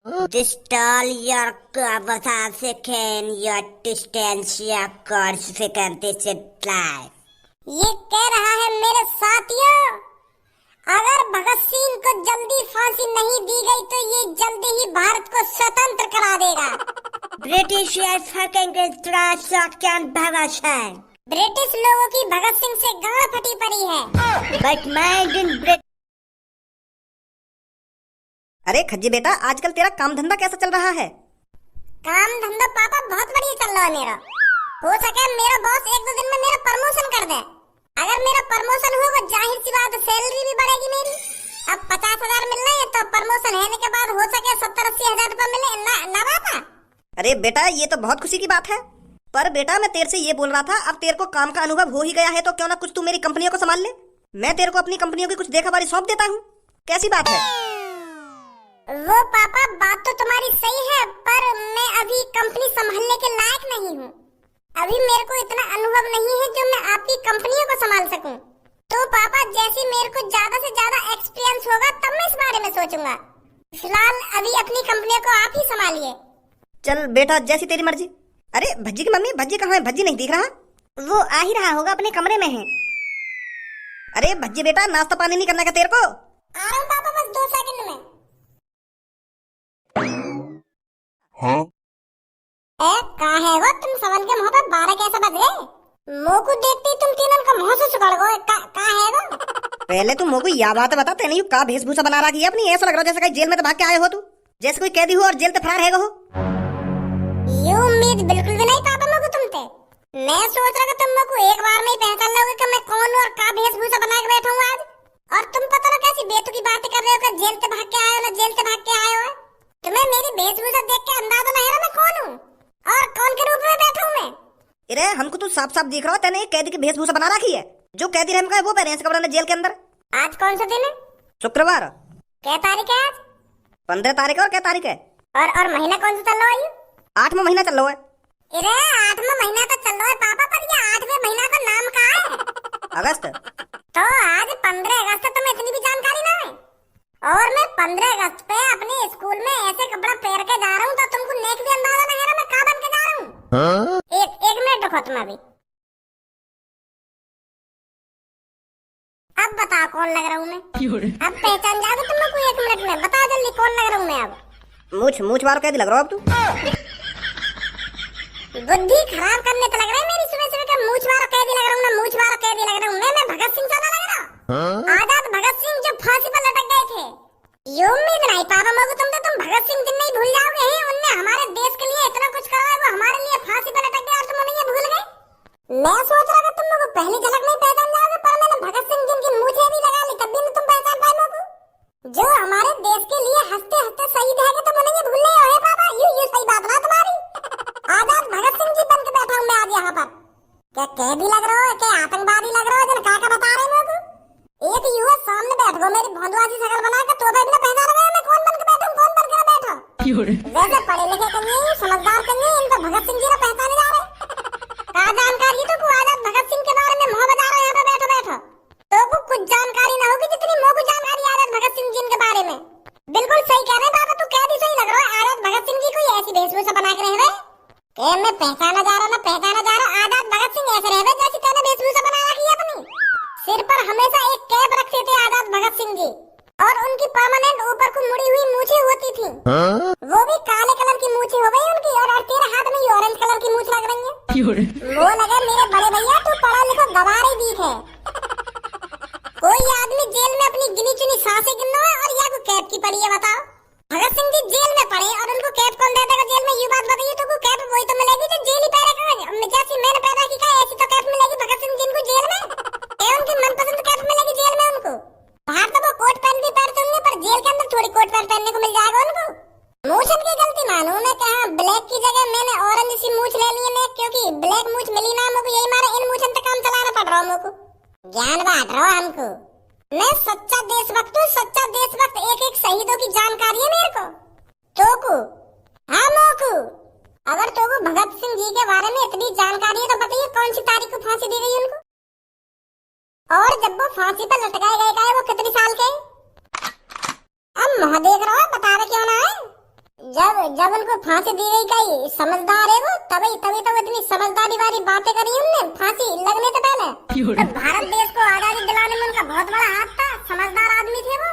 Distill your conversation, your distance, your consequent discipline. ये कह रहा है मेरे साथियों, अगर भगत सिंह को जल्दी फांसी नहीं दी गई तो ये जल्दी ही भारत को स्वतंत्र करा देगा। ब्रिटिश भगत सिंह, ब्रिटिश लोगों की भगत सिंह से गांड फटी पड़ी है। बट मैं अरे खज्जी बेटा, आजकल तेरा काम धंधा कैसा चल रहा है? काम धंधा पापा बहुत बढ़िया चल रहा है मेरा। हो सके मेरा बॉस एक दो दिन में मेरा प्रमोशन कर दे। अगर मेरा प्रमोशन होगा जाहिर सी बात सैलरी भी बढ़ेगी मेरी। अब 50,000 मिल रही है तो प्रमोशन होने के बाद हो सके 70-80 हजार रुपए मिले ना बात। अरे बेटा, ये तो बहुत खुशी की बात है। पर बेटा, मैं तेरे से ये बोल रहा था, अब तेरे को काम का अनुभव हो ही गया है तो क्यों ना कुछ तू मेरी कंपनियों को संभाल ले। मैं तेरे को अपनी कंपनियों की कुछ देखभाली सौंप देता हूँ। कैसी बात है? वो पापा बात तो तुम्हारी सही है, पर मैं अभी कंपनी संभालने के लायक नहीं हूँ। अभी मेरे को इतना अनुभव नहीं है जो मैं आपकी कंपनियों को संभाल सकूं। तो पापा जैसे मेरे को ज्यादा से ज्यादा एक्सपीरियंस होगा तब मैं इस बारे में सोचूंगा। फिलहाल अभी अपनी कंपनियों को आप ही संभालिए। चल बेटा, जैसी तेरी मर्जी। अरे भज्जी की मम्मी, भज्जी कहाँ है? भज्जी नहीं दिख रहा। वो आ ही रहा होगा, अपने कमरे में है। अरे भज्जी बेटा, नाश्ता पानी नहीं करना क्या तेरे को? आ रहा हूँ पापा, बस 2 सेकंड में। हाँ? कहाँ है वो? तुम सवन के मुंह पे 12 कैसे बज गए? मुंह को देखते तुम तीनों का मुंह से सुगड़ गए। कहाँ है वो? पहले तुम को यह बात बता, तेने यू का वेशभूषा बना रखी है अपनी? ऐसा लग रहा जैसे कहीं जेल में तो भाग के आए हो तू, जैसे कोई कैदी हो और जेल से फरार है हो। ये उम्मीद बिल्कुल भी नहीं पापा मुझको तुमसे। मैं सोच रहा था तुम मुझको एक बार में ही पहचान लोगे कि मैं कौन हूँ और का वेशभूषा बना के बैठा हूँ आज। और तुम पता ना कैसी बेतुकी बातें कर रहे हो कि जेल से भाग के आए हो ना जेल से भाग के आए हो। तुम्हें मेरी वेशभूषा देख के अंदाजा नहीं है मैं कौन हूँ और कौन के रूप में बैठा हूँ मैं। अरे हमको तू साफ साफ दिख रहा है, तेने एक कैदी की वेशभूषा बना रखी है। जो कैदी रहम का है वो पहने हैं कपड़े जेल के अंदर। आज कौन सा दिन है? शुक्रवार। क्या तारीख है आज? 15 तारीख है। और क्या तारीख है? और महीना कौन सा चल रहा है? 8वां महीना चल रहा है। अरे 8वां महीना तो चल रहा है पापा, पर ये 8वें महीना का नाम क्या है? अगस्त। तो आज 15 अगस्त तुम्हें इतनी भी जानकारी ना है? और मैं 15 अगस्त पे अपने स्कूल में ऐसे कपड़ा पहन के जा रहा हूँ तो तुमको नेक भी अंदाजा नहीं है ना मैं कहाँ बन के जा रहा हूँ। हाँ? एक मिनट रुको तुम अभी। अब बताओ कौन लग रहा हूँ मैं? अब पहचान जाओगे तुम लोग को 1 मिनट में। बताओ जल्दी कौन लग रहा हूँ मैं अब? मूछ मारो कैदी लग रहा हो अब तू। बुद्धि खराब करने तो लग रहा है मेरी सुबह सुबह का। मूछ मारो कैदी लग रहा हूँ ना मूछ मारो कैदी लग रहा हूँ मैं भगत सिंह साला लग रहा हूँ। हाँ? आजाद भगत सिंह जो फांसी पर लटक गए थे। ये उम्मीद नहीं पापा मुझको तुम भगत सिंह दिन नहीं भूल जाओगे हैं। उनने हमारे देश के लिए इतना कुछ करा है, वो हमारे लिए फांसी पर लटक गए और तुम उन्हें ये भूल गए। मैं सोच रहा था तुम लोग पहली झलक में पहचान जाओगे, पर मैंने भगत सिंह जिनकी मूछें भी लगा ली तब भी तुम पहचान पाए मुझको। जो हमारे देश के लिए हंसते हंसते शहीद है तुम उन्हें ये भूल नहीं हो पापा। ये सही बात ना तुम्हारी। आजाद भगत सिंह जी बन के बैठा हूँ मैं आज यहाँ पर। क्या कैदी लग रहा हो, क्या आतंकवादी लग रहा हो? जन का बता रहे मुझको। एक युवा सामने बैठ गो मेरी भोंदवासी शक्ल बना के तो भी ना पहचान रहे मैं कौन बन के बैठा हूँ, कौन बन के बैठा। वैसे पढ़े लिखे कन्या समझदार कन्या इनको भगत सिंह जी ने पहचाने जा रहे। का जानकारी तो को आजाद भगत सिंह के बारे में मुंह बजा रहे यहाँ पे बैठो बैठो। तो को कुछ जानकारी ना होगी जितनी मुझको जानकारी आजाद भगत सिंह जी के बारे में। बिल्कुल सही कह रहे बाबा, तू कैदी सही लग रहा है। आजाद भगत सिंह जी कोई ऐसी वेशभूषा बना के रह रहे के मैं पहचाना जा रहा ना पहचाना जा रहा। आजाद भगत सिंह ऐसे रह जैसी तेने वेशभूषा बना रखी है अपनी। सिर पर हमेशा एक कैप रखते थे आजाद भगत सिंह जी और उनकी परमानेंट ऊपर को मुड़ी हुई मूछें होती थी। हाँ? वो भी काले कलर की मूछें हो गई उनकी और तेरे हाथ में ये ऑरेंज कलर की मूछ लग रही है। वो लगे मेरे बड़े भैया तू पढ़ा लिखो गवार ही दीख है। कोई आदमी जेल में अपनी गिनी चुनी सांसें गिनना है और या को कैप की पड़ी है बताओ। भगत सिंह जी जेल में पड़े और उनको कैप कौन दे देगा जेल में? ये बात बताइए तो कैप वही तो मिलेगी जो जेल ही पहनेगा। जैसी मैंने पैदा की ऐसी तो कैप मिलेगी भगत सिंह जी को जेल में। उनकी मनपसंद कैप मिलेगी जेल में उनको। बाहर तो वो कोट पैंट भी पहनते होंगे पर जेल के अंदर थोड़ी कोट पैंट पहनने को मिल जाएगा उनको। मूछ की गलती मानो मैं कहा ब्लैक की जगह मैंने ऑरेंज सी मूछ ले ली है क्योंकि ब्लैक मूछ मिली ना मुझको। यही मारे इन मूछन तक काम चलाना पड़ रहा मुझको। ज्ञान बांट रहा हमको। मैं सच्चा देशभक्त हूँ, सच्चा देशभक्त। एक एक शहीदों की जानकारी है मेरे को। तोकू हाँ मोकू, अगर तोकू भगत सिंह जी के बारे में इतनी जानकारी है तो बताइए कौन सी तारीख को फांसी दी गई उनको? और जब वो फांसी पर लटकाए गए वो कितने साल के? अब मुँह देख रहा है बता रहे क्यों ना है? जब जब उनको फांसी दी गई कई समझदार है वो, तभी तभी तो इतनी समझदारी वाली बातें करी उनने फांसी लगने से पहले। तो भारत देश को आजादी दिलाने में उनका बहुत बड़ा हाथ था, समझदार आदमी थे वो,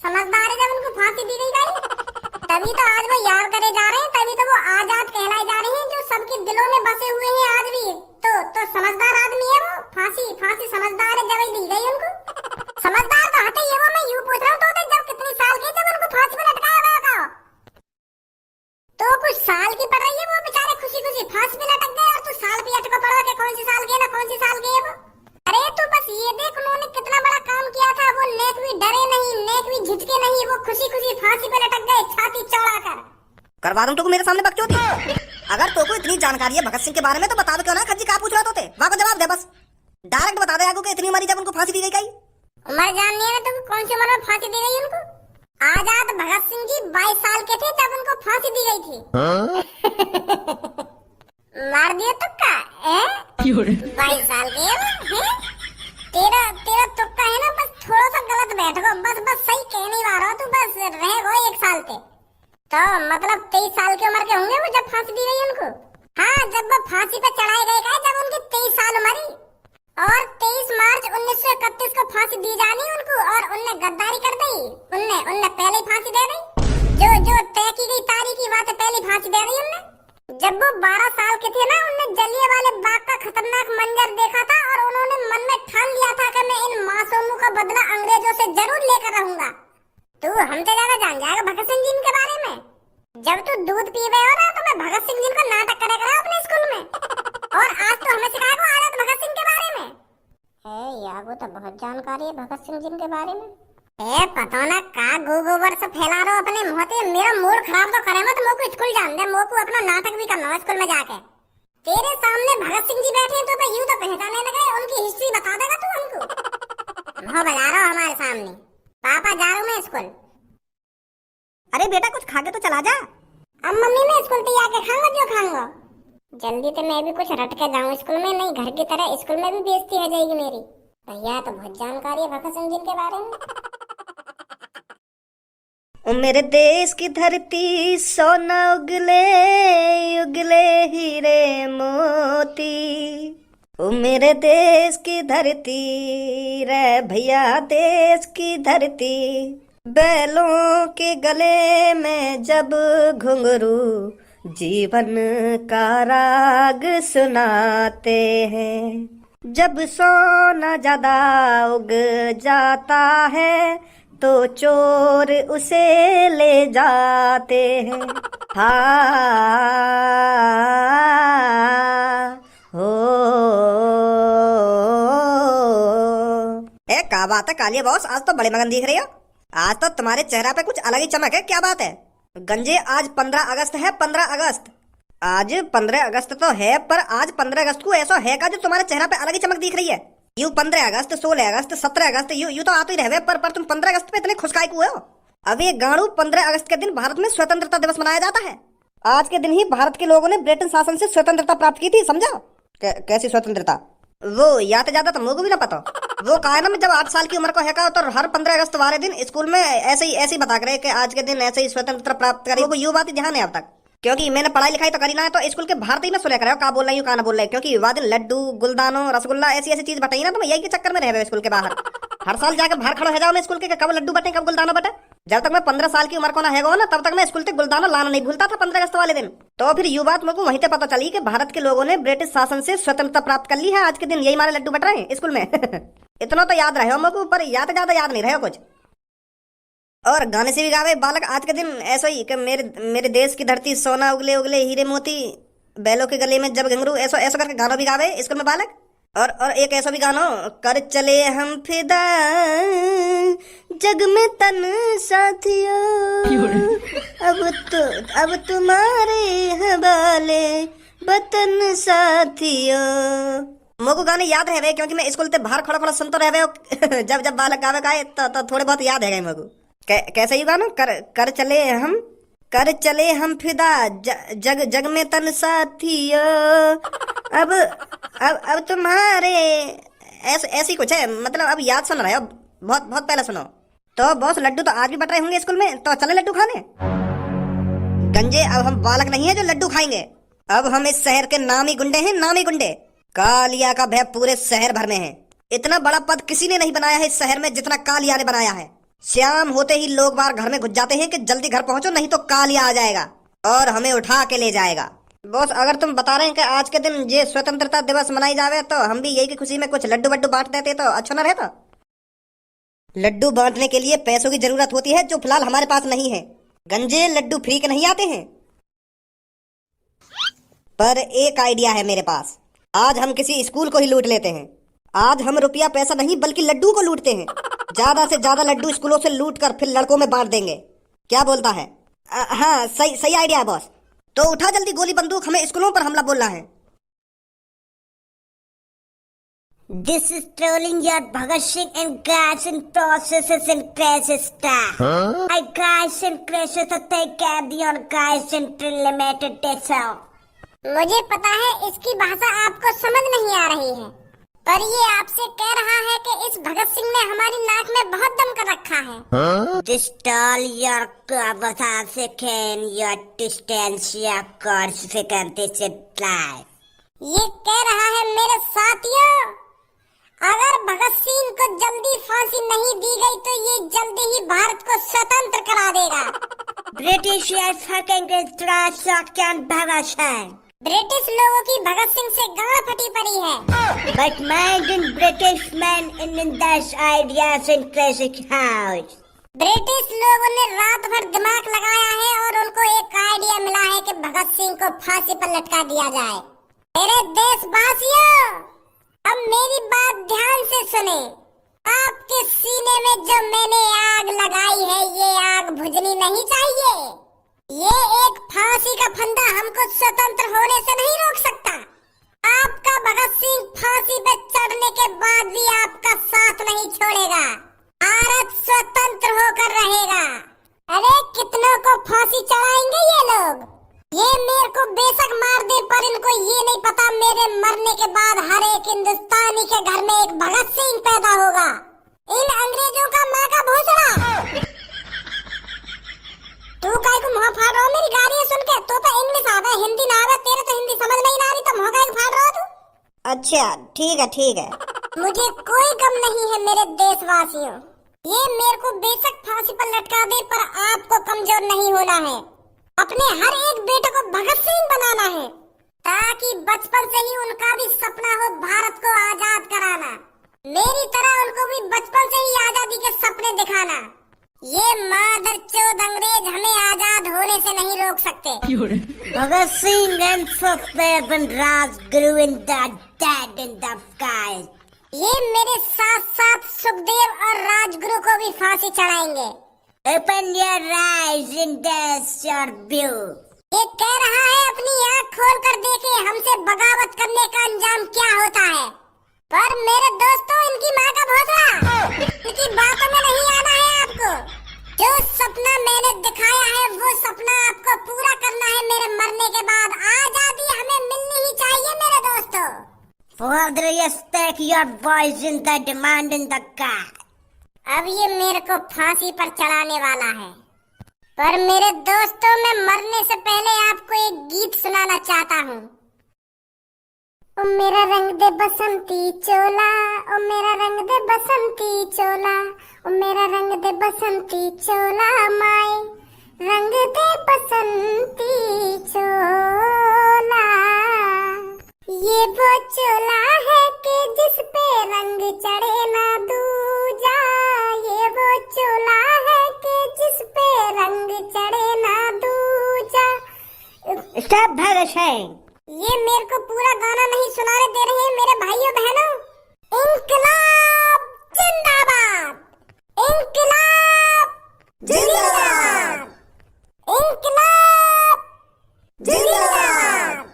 समझदार है। जब उनको फांसी दी गई तभी तो आज वो याद करे जा रहे हैं, तभी तो वो आजाद कहलाए जा रहे हैं, जो सबके दिलों में बसे हुए हैं आज भी। तो समझदार आदमी है वो, फांसी समझदार है, जब दी गई उनको। समझदार तो हटे ये वो, मैं यूं पूछ रहा हूँ, तो जब कितने साल के जब उनको फांसी पर लटकाया गया था, तो कुछ साल की पड़ रही है वो, बेचारे खुशी खुशी फांसी पे लटक गए, और तू साल पे अटका पड़ा के कौन सी साल के ना कौन सी साल के है वो। अरे तू बस ये देख उन्होंने कितना बड़ा काम किया था, वो नेक भी डरे नहीं, नेक भी झिझके नहीं, वो खुशी खुशी फांसी पे लटक गए छाती चौड़ा कर। करवा दूं तो मेरे सामने बकचोदी। अगर तो को इतनी जानकारी है भगत सिंह के बारे में तो बता दो, क्यों ना खज्जी का पूछ रहा थे, वहां को जवाब दे बस, डायरेक्ट बता दे आगू के इतनी उम्र जब उनको फांसी दी गई। उम्र जाननी है तो कौन सी उम्र में फांसी दी गई उनको? आजाद भगत सिंह जी 22 साल के थे जब उनको फांसी दी गई थी। मार दिया तुक्का है? 22 साल के हैं? तेरा तुक्का है ना, बस थोड़ा सा गलत बैठ गो, बस सही कह नहीं पा रहा तू, बस रह गो 1 साल पे। तो मतलब 23 साल की उम्र के होंगे वो जब फांसी दी गई उनको। हाँ, जब वो फांसी पे चढ़ाए गए जब उनकी 23 साल उम्र, और 23 मार्च 1931 को फांसी दी जानी उनको, और उनने गद्दारी कर दी, उनने पहले फांसी दे दी, जो तय की गई तारीख की बात है, पहले फांसी दे दी उनने। जब वो 12 साल के थे ना, उनने जलियांवाले बाग का खतरनाक मंजर देखा था, और उन्होंने मन में ठान लिया था कि मैं इन मासूमों का बदला अंग्रेजों से जरूर लेकर रहूंगा। तू हमसे ज्यादा जान जाएगा भगत सिंह जी के बारे में। जब तू दूध पी गए हो ना, तो मैं भगत सिंह जी का नाटक करे करा अपने स्कूल में, और आज तो हमें सिखाएगा आजाद भगत सिंह के बारे में। यार वो तो बहुत जानकारी है भगत सिंह जी के बारे में। पता ना का गोबर से फैला रहा अपने मुंह पे, मेरा मूड खराब तो करे मत, मोको स्कूल जान दे, मोको अपना नाटक भी करना है स्कूल में जाके। तेरे सामने भगत सिंह जी बैठे हैं तो भाई यूं तो पहचाने लगे, उनकी हिस्ट्री बता देगा तू हमको? हाँ बजा रहा हमारे सामने, पापा जा रहा हूँ मैं स्कूल। अरे बेटा कुछ खा के तो चला जा। अब मम्मी मैं स्कूल पे आके खाऊंगा, जो खाऊंगा जल्दी तो मैं भी कुछ रट के जाऊँ स्कूल में, नहीं घर की तरह स्कूल में भी बेइज्जती हो जाएगी मेरी। भैया तो बहुत जानकारी है भगत सिंह जी के बारे में। ओ मेरे देश की धरती सोना उगले उगले हीरे मोती, ओ मेरे देश की धरती रे भैया देश की धरती, बैलों के गले में जब घुंघरू जीवन का राग सुनाते हैं, जब सोना ज्यादा उग जाता है तो चोर उसे ले जाते हैं। हाँ हो क्या बात है कालिया बॉस, आज तो बड़े मगन दिख रही हो, आज तो तुम्हारे चेहरा पे कुछ अलग ही चमक है, क्या बात है? गंजे आज 15 अगस्त है, 15 अगस्त, आज 15 अगस्त तो है, पर आज 15 अगस्त को ऐसा है का जो तुम्हारे चेहरा पे अलग ही चमक दिख रही है। You 15 August 16 August 17 August you तो आते ही रहे, पर तुम 15 अगस्त पे इतने खुशकाई हुए हो। अब ये गाड़ू 15 अगस्त के दिन भारत में स्वतंत्रता दिवस मनाया जाता है। आज के दिन ही भारत के लोगों ने ब्रिटेन शासन से स्वतंत्रता प्राप्त की थी, समझा? कैसी स्वतंत्रता? वो याद ज्यादा तुम लोगों को भी ना पता, वो कहा ना, जब 8 साल की उम्र को है का, तो हर 15 अगस्त वाले दिन स्कूल में ऐसे ही बता रहे कि आज के दिन ऐसे ही स्वतंत्रता प्राप्त करी। वो यू बात ध्यान है अब तक, क्योंकि मैंने पढ़ाई लिखाई तो करी ना है, तो स्कूल के बाहर ही ना सुने करे का बोल रही हूँ का ना बोल रहे, क्योंकि वह दिन लड्डू गुलदानो रसगुल्ला ऐसी चीज बताई ना, तो मैं यही के चक्कर में रह स्कूल के बाहर हर साल जाकर बाहर खड़ा हो जाओ मैं स्कूल के, कब लड्डू बटे कब गुलदानो बटे। जब तक मैं 15 साल की उम्र को ना है ना, तब तक मैं स्कूल तक गुलदानो लाना नहीं भूलता था 15 अगस्त वाले दिन। तो फिर यू बात मेरे को वहीं से पता चली कि भारत के लोगों ने ब्रिटिश शासन से स्वतंत्रता प्राप्त कर ली है, आज के दिन यही हमारे लड्डू बट रहे हैं स्कूल में। इतना तो याद रहे हो मेरे को, पर ज्यादा याद नहीं रहे कुछ। और गाने से भी गावे बालक आज के दिन ऐसा ही कि मेरे देश की धरती सोना उगले उगले हीरे मोती, बैलों के गले में जब घुंघरू, ऐसा करके गाना भी गावे स्कूल में बालक। और एक ऐसा भी गाना, कर चले हम फिदा जग में तन साथियों, अब तुम्हारे हवाले वतन साथियों। मोको गाने याद रहे, क्योंकि मैं स्कूल से बाहर खड़ा सुनता रहे जब बालक गावे गाए तो थोड़े बहुत याद है मोको। कैसे ही गाना, कर चले हम फिदा जग में तन साथियों, अब तुम्हारे ऐसी कुछ है, मतलब अब याद सुन रहे हो, बहुत पहले सुनो। तो बॉस लड्डू तो आज भी बट रहे होंगे स्कूल में, तो चले लड्डू खाने। गंजे अब हम बालक नहीं है जो लड्डू खाएंगे। अब हम इस शहर के नामी गुंडे हैं, नामी गुंडे। कालिया का भय पूरे शहर भर में है। इतना बड़ा पद किसी ने नहीं बनाया है इस शहर में जितना कालिया ने बनाया है। शाम होते ही लोग बाहर घर में घुस जाते हैं कि जल्दी घर पहुंचो नहीं तो कालिया आ जाएगा और हमें उठा के ले जाएगा। बॉस अगर तुम बता रहे हैं कि आज के दिन ये स्वतंत्रता दिवस मनाई जावे तो हम भी यही की खुशी में कुछ लड्डू वड्डू बांट देते तो अच्छा न रहता। लड्डू बांटने के लिए पैसों की जरूरत होती है जो फिलहाल हमारे पास नहीं है। गंजे लड्डू फ्री के नहीं आते हैं। पर एक आइडिया है मेरे पास। आज हम किसी स्कूल को ही लूट लेते हैं। आज हम रुपया पैसा नहीं बल्कि लड्डू को लूटते हैं। ज्यादा से ज्यादा लड्डू स्कूलों से लूट कर फिर लड़कों में बांट देंगे। क्या बोलता है? हाँ सही सही आइडिया है बॉस। तो उठा जल्दी गोली बंदूक, हमें स्कूलों पर हमला बोलना है। This is trolling your Bhagat Singh and guys and processes and crashes stuff. I guys and crashes to take care of your guys and limited that's मुझे पता है इसकी भाषा आपको समझ नहीं आ रही है, पर ये आपसे कह रहा है कि इस भगत सिंह ने हमारी नाक में बहुत दम कर रखा है। Distill your conversation, your distance, your consequences life. ये कह रहा है मेरे साथियों, अगर भगत सिंह को जल्दी फांसी नहीं दी गई तो ये जल्दी ही भारत को स्वतंत्र करा देगा। ब्रिटिश ब्रिटिश लोगों की भगत सिंह से गांड फटी पड़ी है। But imagine British men in this ideas in classic house. British लोगों ने रात भर दिमाग लगाया है और उनको एक आइडिया मिला है कि भगत सिंह को फांसी पर लटका दिया जाए। मेरे देशवासियों, अब मेरी बात ध्यान से सुने। आपके सीने में जो मैंने आग लगाई है ये आग बुझनी नहीं चाहिए। ये एक फांसी का फंदा हमको स्वतंत्र होने से नहीं रोक सकता। आपका भगत सिंह फांसी पे चढ़ने के बाद भी आपका साथ नहीं छोड़ेगा। भारत स्वतंत्र होकर रहेगा। अरे कितनों को फांसी चढ़ाएंगे ये लोग। ये मेरे को बेशक मार दे पर इनको ये नहीं पता मेरे मरने के बाद हर एक हिंदुस्तानी के घर में एक भगत सिंह पैदा होगा। इन अंग्रेजों का माँ का भोसड़ा। तू काहे को मुंह फाड़ रहा हो मेरी गालियां सुन के? तो इंग्लिश आवे हिंदी ना आवे, तेरे तो हिंदी समझ नहीं आ रही तो मुंह काहे को फाड़ रहा हो तू? अच्छा ठीक है ठीक है। मुझे कोई गम नहीं है मेरे देशवासियों। ये मेरे को बेशक फांसी पर लटका दे पर आपको कमजोर नहीं होना है। अपने हर एक बेटे को भगत सिंह बनाना है ताकि बचपन से ही उनका भी सपना हो भारत को आजाद कराना। मेरी तरह उनको भी बचपन से ही आजादी के सपने दिखाना। ये मादरचोद अंग्रेज हमें आजाद होने से नहीं रोक सकते। Bhagat Singh and Sukhdev and Rajguru in the dead in the sky. ये मेरे साथ साथ सुखदेव और राजगुरु को भी फांसी चढ़ाएंगे। Open your eyes and that's your view. ये कह रहा है अपनी आँख खोल कर देखे हमसे बगावत करने का अंजाम क्या होता है। पर मेरे दोस्तों इनकी माँ का भोसड़ा, इनकी बातों में नहीं आना है आपको। जो सपना मैंने दिखाया है वो सपना आपको पूरा करना है मेरे मरने के बाद। आजादी हमें मिलनी ही चाहिए मेरे दोस्तों। Further you stake your voice in the demand in the God. अब ये मेरे को फांसी पर चढ़ाने वाला है, पर मेरे दोस्तों मैं मरने से पहले आपको एक गीत सुनाना चाहता हूँ। ओ मेरा रंग दे बसंती चोला, ओ मेरा रंग दे बसंती चोला, ओ मेरा रंग दे बसंती चोला माए, रंग दे बसंती चोला। ये वो चोला है कि जिस पे रंग चढ़े ना दूजा। ये वो चोला है कि जिस पे रंग चढ़े ना दूजा। स्टॉप भगत सिंह। ये मेरे को पूरा गाना नहीं सुनाने दे रहे हैं मेरे भाइयों बहनों। इंकलाब जिंदाबाद, इंकलाब जिंदाबाद, इंकलाब जिंदाबाद।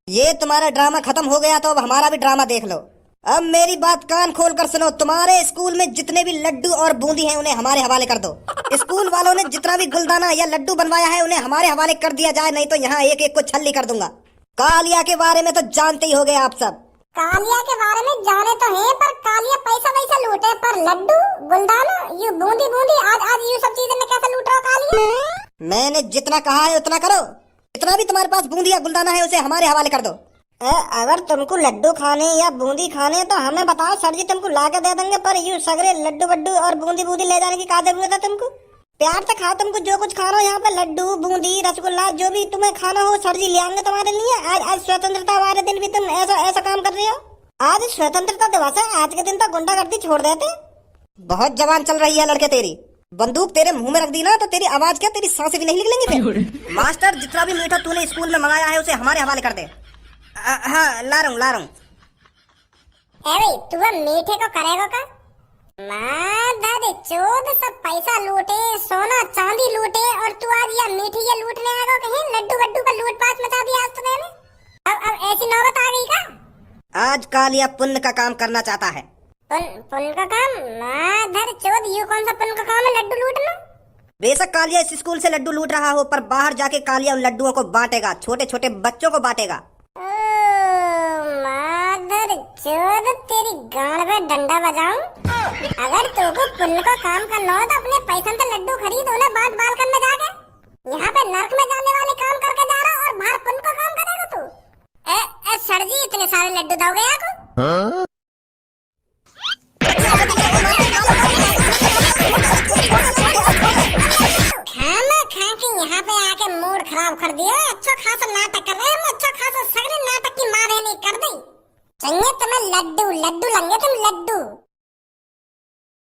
ये तुम्हारा ड्रामा खत्म हो गया तो अब हमारा भी ड्रामा देख लो। अब मेरी बात कान खोल कर सुनो। तुम्हारे स्कूल में जितने भी लड्डू और बूंदी हैं उन्हें हमारे हवाले कर दो। स्कूल वालों ने जितना भी गुलदाना या लड्डू बनवाया है उन्हें हमारे हवाले कर दिया जाए, नहीं तो यहाँ एक एक को छल्ली कर दूंगा। कालिया के बारे में तो जानते ही होगे आप सब। कालिया के बारे में जाने तो है, पर कालिया पैसा वैसा लूटे पर और लड्डू गुलदाना यू बूंदी बूंदी आज आज यू सब चीजें में कैसे लूट रहा खा लिया। मैंने जितना कहा है उतना करो। जितना भी तुम्हारे पास बूंदी या गुलदाना है उसे हमारे हवाले कर दो। अगर तुमको लड्डू खाने या बूंदी खाने तो हमें बताओ सर जी, तुमको ला के दे देंगे। पर यू सगरे लड्डू वड्डू और बूंदी बूंदी ले जाने की क्या जरूरत है तुमको? प्यार से खाओ, तुमको जो कुछ खाना हो यहाँ पे लड्डू बूंदी रसगुल्ला जो भी तुम्हें खाना हो सर जी ले आएंगे तुम्हारे लिए। आज स्वतंत्रता वाले दिन भी तुम ऐसा काम कर रहे हो। आज स्वतंत्रता दिवस है, आज के दिन तो गुंडागर्दी छोड़ देते। बहुत जवान चल रही है लड़के तेरी। बंदूक तेरे मुंह में रख दी ना तो तेरी आवाज क्या, तेरी सांसें भी नहीं निकलेंगी फिर। मास्टर, जितना भी मीठा तूने स्कूल में मंगाया है उसे हमारे हवाले कर दे। हाँ, ला रहा हूँ। ए भाई तू मीठे को करेगा का? माधर चोद सब पैसा लूटे, सोना चांदी लूटे और तू आज यह मीठी ये लूटने आएगा कहीं? लड्डू वड्डू का लूटपाट मचा दिया आज तूने। अब ऐसी नौबत आ गई का? आज कालिया पुण्य का काम करना चाहता है। पुण्य का काम? माधर चोद यू कौन सा पुण्य का काम है लड्डू लूटना? बेशक कालिया इस स्कूल से लड्डू लूट रहा हो, पर बाहर जाके कालिया उन लड्डुओं को बांटेगा, छोटे छोटे बच्चों को बांटेगा। माधर चोद तेरी गांड में डंडा बजाऊं? अगर तुमको पुण्य का काम करना हो तो अपने पैसे से लड्डू खरीद उन्हें बांट बाल करने जाके। यहाँ पे नर्क में जाने वाले काम करके जा रहा और बाहर पुण्य का काम करेगा तू? सर जी इतने सारे लड्डू दोगे आपको?